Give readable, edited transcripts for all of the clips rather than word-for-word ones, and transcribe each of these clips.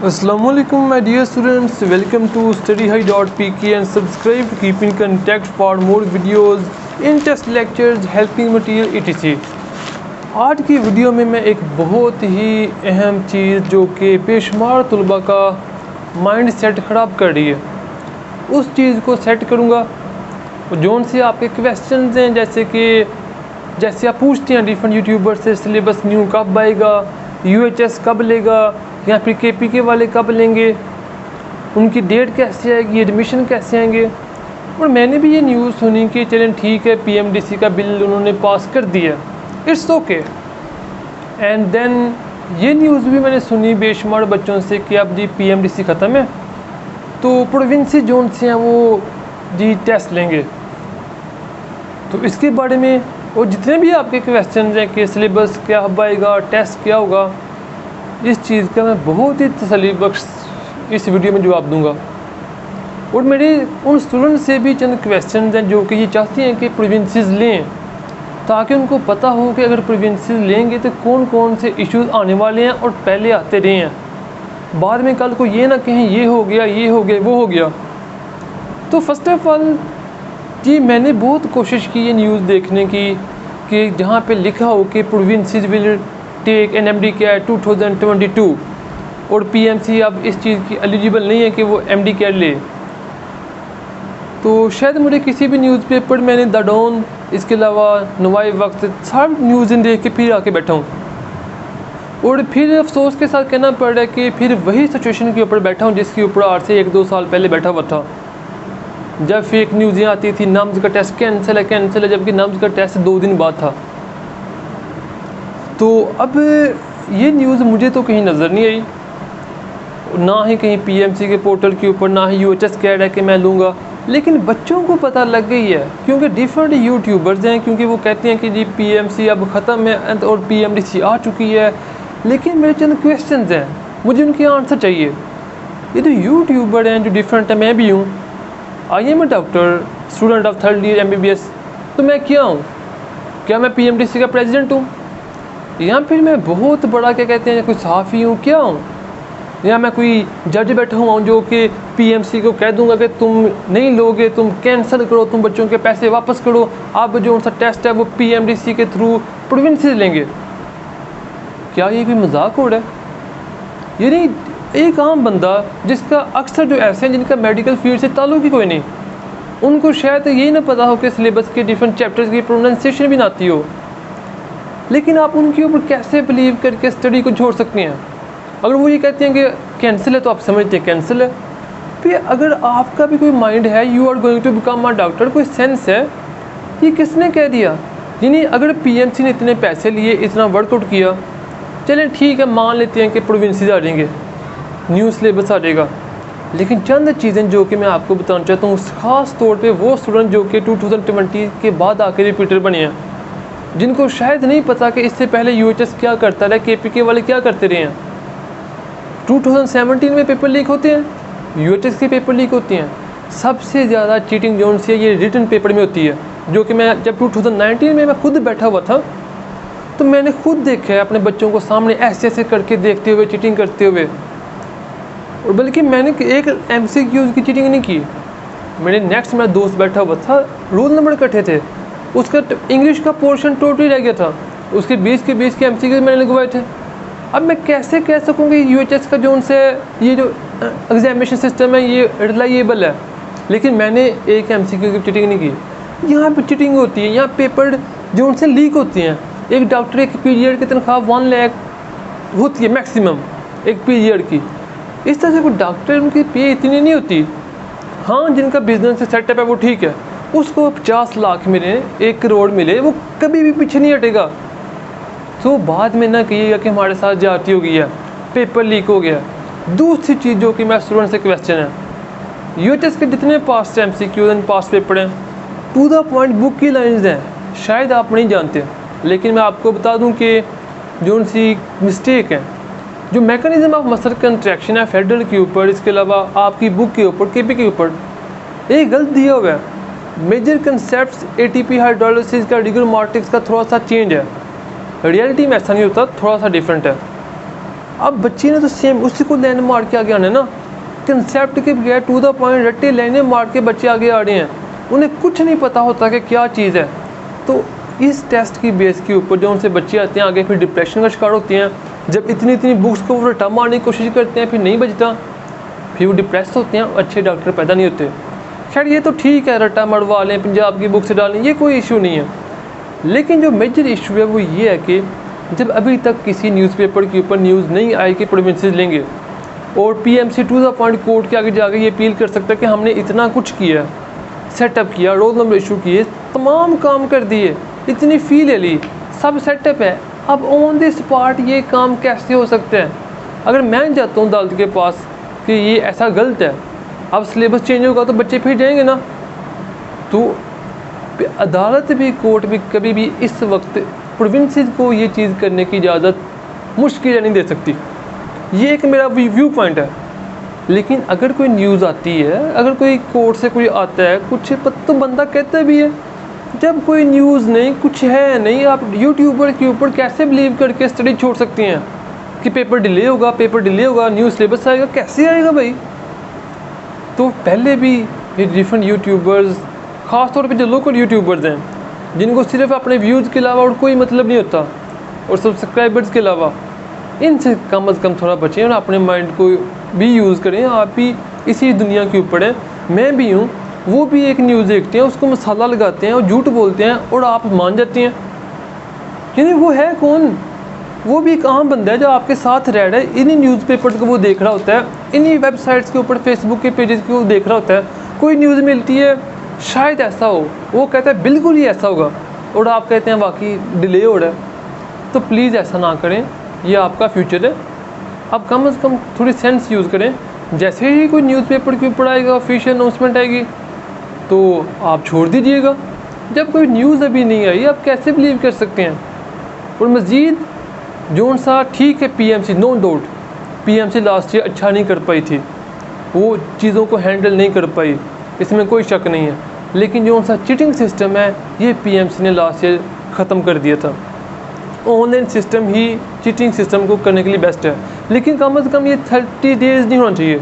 Assalamualaikum my dear students, welcome to studyhigh.pk and subscribe to keep in contact for more videos in test lectures helping material etc। आज की video में मैं एक बहुत ही अहम चीज़ जो कि बेशुमार तलबा का माइंड सेट ख़राब कर रही है उस चीज़ को सेट करूँगा। जोन से आपके क्वेश्चंस हैं जैसे आप पूछते हैं डिफरेंट यूट्यूबर से सिलेबस न्यू कब आएगा, यूएचएस कब लेगा या फिर केपीके वाले कब लेंगे, उनकी डेट कैसे आएगी, एडमिशन कैसे आएंगे। और मैंने भी ये न्यूज़ सुनी कि चलें ठीक है पीएमडीसी का बिल उन्होंने पास कर दिया, इट्स ओके। एंड देन ये न्यूज़ भी मैंने सुनी बेशुमार बच्चों से कि अब जी पीएमडीसी ख़त्म है तो प्रोविंसी जोन से हैं वो जी टेस्ट लेंगे। तो इसके बारे में और जितने भी आपके क्वेश्चन हैं कि सिलेबस क्या आएगा, टेस्ट क्या होगा, इस चीज़ का मैं बहुत ही तसल्ली बख्श इस वीडियो में जवाब दूंगा। और मेरे उन स्टूडेंट से भी चंद क्वेश्चन हैं जो कि ये चाहते हैं कि प्रोविंसेस लें ताकि उनको पता हो कि अगर प्रोविंसेस लेंगे तो कौन कौन से इश्यूज आने वाले हैं और पहले आते रहे हैं, बाद में कल को ये ना कहें ये हो गया वो हो गया। तो फर्स्ट ऑफ ऑल जी मैंने बहुत कोशिश की ये न्यूज़ देखने की कि जहाँ पे लिखा हो कि provinces will take an MD CAT 2022 और पीएमसी अब इस चीज़ की एलिजिबल नहीं है कि वो एमडी कैट ले। तो शायद मुझे किसी भी न्यूज़पेपर मैंने द डॉन इसके अलावा नवाई वक्त सब न्यूज़ देख के फिर आके बैठा हूँ और फिर अफसोस के साथ कहना पड़ रहा है कि फिर वही सिचुएशन के ऊपर बैठा हूँ जिसके ऊपर आज से 1-2 साल पहले बैठा हुआ था, जब फेक न्यूज़ें आती थी नम्स का टेस्ट कैंसिल है जबकि नम्स का टेस्ट 2 दिन बाद था। तो अब ये न्यूज़ मुझे तो कहीं नज़र नहीं आई, ना ही कहीं पीएमसी के पोर्टल के ऊपर, ना ही यूएचएस कह रहा है कि मैं लूँगा, लेकिन बच्चों को पता लग गई है क्योंकि डिफरेंट यूट्यूबर्स हैं, क्योंकि वो कहते हैं कि जी पीएमसी अब ख़त्म है और पीएमडीसी आ चुकी है। लेकिन मेरे चंद क्वेश्चंस हैं, मुझे उनके आंसर चाहिए। ये तो यूट्यूबर हैं जो डिफरेंट है, मैं भी हूँ, I am a doctor, student of 3rd year MBBS, तो मैं क्या हूँ? क्या मैं पीएमडीसी का प्रेसिडेंट हूँ या फिर मैं बहुत बड़ा क्या कहते हैं कोई सहाफ़ी हूँ, क्या हूँ? या मैं कोई जज बैठा हुआ हूँ जो कि पीएमसी को कह दूंगा कि तुम नहीं लोगे, तुम कैंसिल करो, तुम बच्चों के पैसे वापस करो, अब जो उनका टेस्ट है वो पीएमडीसी के थ्रू प्रोविंसेस लेंगे। क्या ये कोई मजाक हो रहा है? ये नहीं, एक आम बंदा जिसका अक्सर जो ऐसे हैं जिनका मेडिकल फील्ड से ताल्लुक ही कोई नहीं, उनको शायद यही ना पता हो कि सिलेबस के डिफरेंट चैप्टर्स की प्रोनाउंसिएशन भी ना आती हो, लेकिन आप उनके ऊपर कैसे बिलीव करके स्टडी को छोड़ सकते हैं? अगर वो ये कहते हैं कि कैंसिल है तो आप समझते हैं कैंसिल है। फिर अगर आपका भी कोई माइंड है you are going to become a doctor, कोई सेंस है, ये किसने कह दिया? यानी अगर पीएमसी ने इतने पैसे लिए, इतना वर्कआउट किया, चलें ठीक है मान लेते हैं कि प्रोविंसेस आ जाएंगे, न्यू सिलेबस आ जाएगा, लेकिन चंद चीज़ें जो कि मैं आपको बताना चाहता हूँ, ख़ास तौर पे वो स्टूडेंट जो कि 2020 के बाद आके रिपीटर बने हैं, जिनको शायद नहीं पता कि इससे पहले यूएचएस क्या करता रहा, केपीके वाले क्या करते रहे हैं। 2017 में पेपर लीक होते हैं, यूएचएस के पेपर लीक होते हैं। सबसे ज़्यादा चीटिंग जोन से ये रिटन पेपर में होती है, जो कि मैं जब 2019 में मैं खुद बैठा हुआ था तो मैंने खुद देखा है अपने बच्चों को सामने ऐसे करके देखते हुए चीटिंग करते हुए। और बल्कि मैंने एक MCQ की चीटिंग नहीं की, मेरे नेक्स्ट मेरा दोस्त बैठा हुआ था, रोल नंबर इकट्ठे थे, उसका इंग्लिश का पोर्शन टोटली रह गया था, उसके 20 के MCQ मैंने लगवाए थे। अब मैं कैसे कह सकूँगी यूएचएस का जो उनसे ये जो एग्जामिनेशन सिस्टम है ये रिलाइएबल है, लेकिन मैंने एक MCQ की चीटिंग नहीं की। यहाँ पे चीटिंग होती है, यहाँ पेपर जो उनसे लीक होती हैं। एक डॉक्टर एक पीरियड की तनख्वाह 1 लाख होती है मैक्सिमम एक पीरियड की, इस तरह से कोई डॉक्टर उनकी पे इतनी नहीं होती। हाँ जिनका बिजनेस से सेटअप है वो ठीक है, उसको 50 लाख मिले, 1 करोड़ मिले, वो कभी भी पीछे नहीं हटेगा। तो बाद में ना कहिएगा कि हमारे साथ जाती हो गई है, पेपर लीक हो गया। दूसरी चीज़ जो कि मैं स्टूडेंट से क्वेश्चन है, यूएचएस के जितने past MCQ and past paper हैं टू द पॉइंट बुक की लाइन्स हैं, शायद आप नहीं जानते, लेकिन मैं आपको बता दूं कि जो उनसी मिस्टेक है, जो मैकेनिज्म ऑफ मसल कंट्रैक्शन है फेडरल के ऊपर, इसके अलावा आपकी बुक के ऊपर, केपी के ऊपर, एक गलत दिया हुआ है। मेजर कंसेप्ट ATP हाइड्रोलिसिस का, रिगर मार्टिक्स का थोड़ा सा चेंज है, रियलिटी में ऐसा नहीं होता, थोड़ा सा डिफरेंट है। अब बच्चे ने तो सेम उसी को लाइन मार के आगे आना है ना, कंसेप्ट के बगैर टू द पॉइंट रट्टे लाइनें मार के बच्चे आगे आ रहे हैं, उन्हें कुछ नहीं पता होता कि क्या चीज़ है। तो इस टेस्ट की बेस के ऊपर जो उनसे बच्चे आते हैं आगे फिर डिप्रेशन का शिकार होते हैं, जब इतनी इतनी बुक्स को वो रट्टा मारने की कोशिश करते हैं फिर नहीं बचता, फिर वो डिप्रेस होते हैं, अच्छे डॉक्टर पैदा नहीं होते। खैर ये तो ठीक है, रट्टा मरवा लें, पंजाब की बुक से डालें, ये कोई इशू नहीं है। लेकिन जो मेजर इशू है वो ये है कि जब अभी तक किसी न्यूज़पेपर के ऊपर न्यूज़ नहीं आई कि प्रोविंसेस लेंगे, और PMC to the point court के आगे जाकर ये अपील कर सकता है कि हमने इतना कुछ किया, सेटअप किया, रोल नंबर इशू किए, तमाम काम कर दिए, इतनी फ़ी ले ली, सब सेटअप है, अब ऑन द स्पॉट ये काम कैसे हो सकते हैं? अगर मैं जाता हूँ अदालत के पास कि ये ऐसा गलत है, अब सिलेबस चेंज होगा तो बच्चे फिर जाएंगे ना, तो अदालत भी कोर्ट भी कभी भी इस वक्त प्रोविंसेस को ये चीज़ करने की इजाज़त मुश्किल नहीं दे सकती। ये एक मेरा व्यू पॉइंट है। लेकिन अगर कोई न्यूज़ आती है, अगर कोई कोर्ट से कोई आता है कुछ तो बंदा कहता भी है, जब कोई न्यूज़ नहीं, कुछ है नहीं, आप यूट्यूबर के ऊपर कैसे बिलीव करके स्टडी छोड़ सकती हैं कि पेपर डिले होगा, पेपर डिले होगा, न्यू सिलेबस आएगा? कैसे आएगा भाई? तो पहले भी ये डिफरेंट यूट्यूबर्स, ख़ास तौर पे जो लोकल यूट्यूबर्स हैं जिनको सिर्फ अपने व्यूज़ के अलावा और कोई मतलब नहीं होता और सब्सक्राइबर्स के अलावा, इनसे कम अज़ कम थोड़ा बचें और अपने माइंड को भी यूज़ करें। आप भी इसी दुनिया के ऊपर हैं, मैं भी हूँ, वो भी एक न्यूज़ देखते हैं, उसको मसाला लगाते हैं और झूठ बोलते हैं और आप मान जाते हैं। यानी वो है कौन? वो भी एक आम बंदा है जो आपके साथ रह रहा है, इन्हीं न्यूज़पेपर्स को वो देख रहा होता है, इन्हीं वेबसाइट्स के ऊपर, फेसबुक के पेजेस को वो देख रहा होता है। कोई न्यूज़ मिलती है शायद ऐसा हो, वो कहता है बिल्कुल ही ऐसा होगा, और आप कहते हैं वाकई डिले हो रहा है। तो प्लीज़ ऐसा ना करें, ये आपका फ्यूचर है। आप कम से कम थोड़ी सेंस यूज़ करें। जैसे ही कोई न्यूज़पेपर के ऊपर आएगा, ऑफिशियल अनाउंसमेंट आएगी, तो आप छोड़ दीजिएगा। जब कोई न्यूज़ अभी नहीं आई, आप कैसे बिलीव कर सकते हैं? और मज़ीद जोन सा ठीक है, PMC no doubt, PMC last year अच्छा नहीं कर पाई थी, वो चीज़ों को हैंडल नहीं कर पाई, इसमें कोई शक नहीं है। लेकिन जो सा चीटिंग सिस्टम है, ये पीएमसी ने लास्ट ईयर ख़त्म कर दिया था। ऑनलाइन सिस्टम ही चीटिंग सिस्टम को करने के लिए बेस्ट है, लेकिन कम से कम ये 30 डेज़ नहीं होना चाहिए।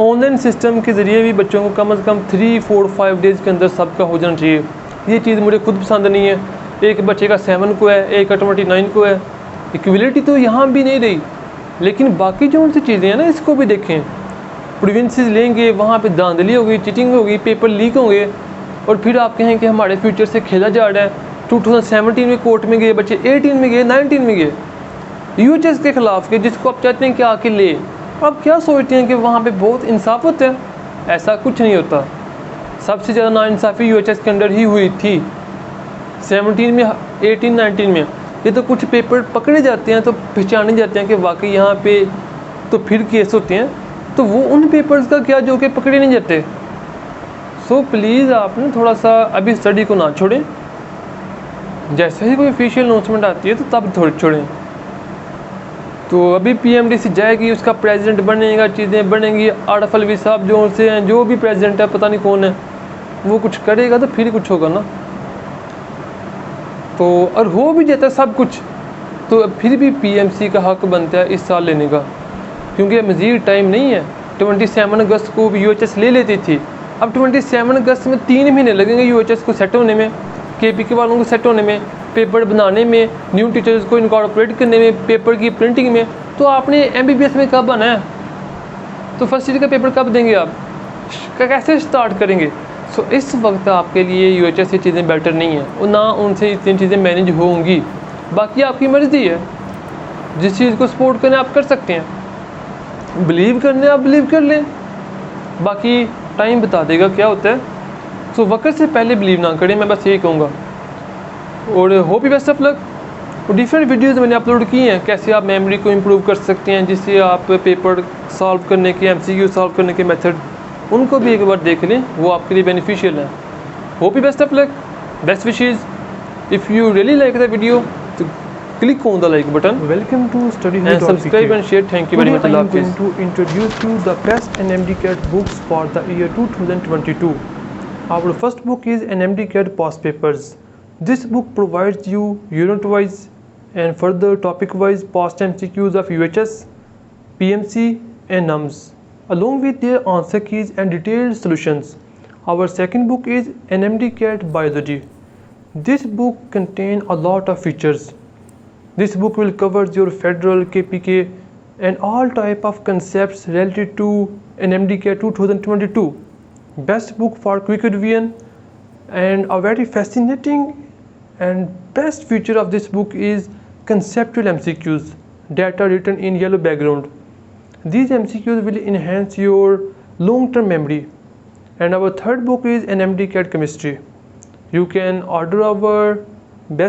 ऑनलाइन सिस्टम के ज़रिए भी बच्चों को कम से कम 3, 4, 5 डेज़ के अंदर सबका हो जाना चाहिए। ये चीज़ मुझे खुद पसंद नहीं है। एक बच्चे का 7 को है, एक का 29 को है, इक्वलिटी तो यहाँ भी नहीं रही। लेकिन बाकी जो उनसे चीज़ें हैं ना, इसको भी देखें। प्रोविंसेस लेंगे, वहाँ पे धांधली होगी, चीटिंग होगी, पेपर लीक होंगे, और फिर आप कहें कि हमारे फ्यूचर से खेला जा रहा है। 2017 में कोर्ट में गए बच्चे, 18 में गए, 19 में गए, यूएचएस के ख़िलाफ़ के, जिसको आप चाहते हैं कि आके ले। आप क्या सोचते हैं कि वहाँ पे बहुत इंसाफ होता है? ऐसा कुछ नहीं होता। सबसे ज़्यादा नाइंसाफ़ी यूएचएस के अंदर ही हुई थी, 17 में, 18, 19 में। ये तो कुछ पेपर पकड़े जाते हैं तो पहचाने जाते हैं कि वाकई यहाँ पे तो फिर केस होते हैं, तो वो उन पेपर्स का क्या जो कि पकड़े नहीं जाते। सो प्लीज़ आपने थोड़ा सा अभी स्टडी को ना छोड़ें, जैसे ही कोई ऑफिशियल अनाउंसमेंट आती है तो तब थोड़ी छोड़ें। तो अभी पीएमडीसी जाएगी, उसका प्रेसिडेंट बनेगा, चीज़ें बनेंगी, आरिफ अलवी साहब जो उनसे हैं, जो भी प्रेसिडेंट है, पता नहीं कौन है, वो कुछ करेगा तो फिर कुछ होगा ना। तो और हो भी जाता है सब कुछ, तो फिर भी पीएमसी का हक बनता है इस साल लेने का, क्योंकि मज़ीद टाइम नहीं है। 27 अगस्त को भी यूएचएस ले लेती थी, अब 27 अगस्त में 3 महीने लगेंगे यूएचएस को सेट होने में, केपीके वालों को सेट होने में, पेपर बनाने में, न्यू टीचर्स को इनकॉर्पोरेट करने में, पेपर की प्रिंटिंग में। तो आपने एमबीबीएस में कब आना है? तो फर्स्ट ईयर का पेपर कब देंगे आप? कैसे स्टार्ट करेंगे? सो इस वक्त आपके लिए यूएचएस से चीज़ें बेटर नहीं है, और ना उनसे इतनी चीज़ें मैनेज होंगी। बाकी आपकी मर्ज़ी है, जिस चीज़ को सपोर्ट करना आप कर सकते हैं, बिलीव करने आप बिलीव कर लें, बाकी टाइम बता देगा क्या होता है। सो वक्त से पहले बिलीव ना करें, मैं बस यही कहूँगा। और hope you best of luck. और डिफरेंट वीडियोज़ मैंने अपलोड की हैं, कैसे आप मेमोरी को इम्प्रूव कर सकते हैं, जिससे आप पेपर सॉल्व करने के, एमसीक्यू सॉल्व करने के मेथड, उनको भी एक बार देख लें, वो आपके लिए बेनिफिशियल है। Hope you best of luck, best wishes. If you really like the video, तो click on the like button. Welcome to Study and subscribe and share. Thank you very much. I am going to introduce you the best NMDCAT books for the year 2022. Our first book is NMDCAT Past Papers. This book provides you unit-wise and further topic-wise past MCQs of UHS, PMC and NUMS, along with their answer keys and detailed solutions. Our second book is NMD CAT Biology. This book contains a lot of features. This book will cover your federal, KPK and all type of concepts related to NMD CAT 2022. Best book for quick revision, and a very fascinating and best feature of this book is conceptual MCQs, data written in yellow background. These MCQs will enhance your long-term memory. And our third book is NMD CAT Chemistry. You can order our best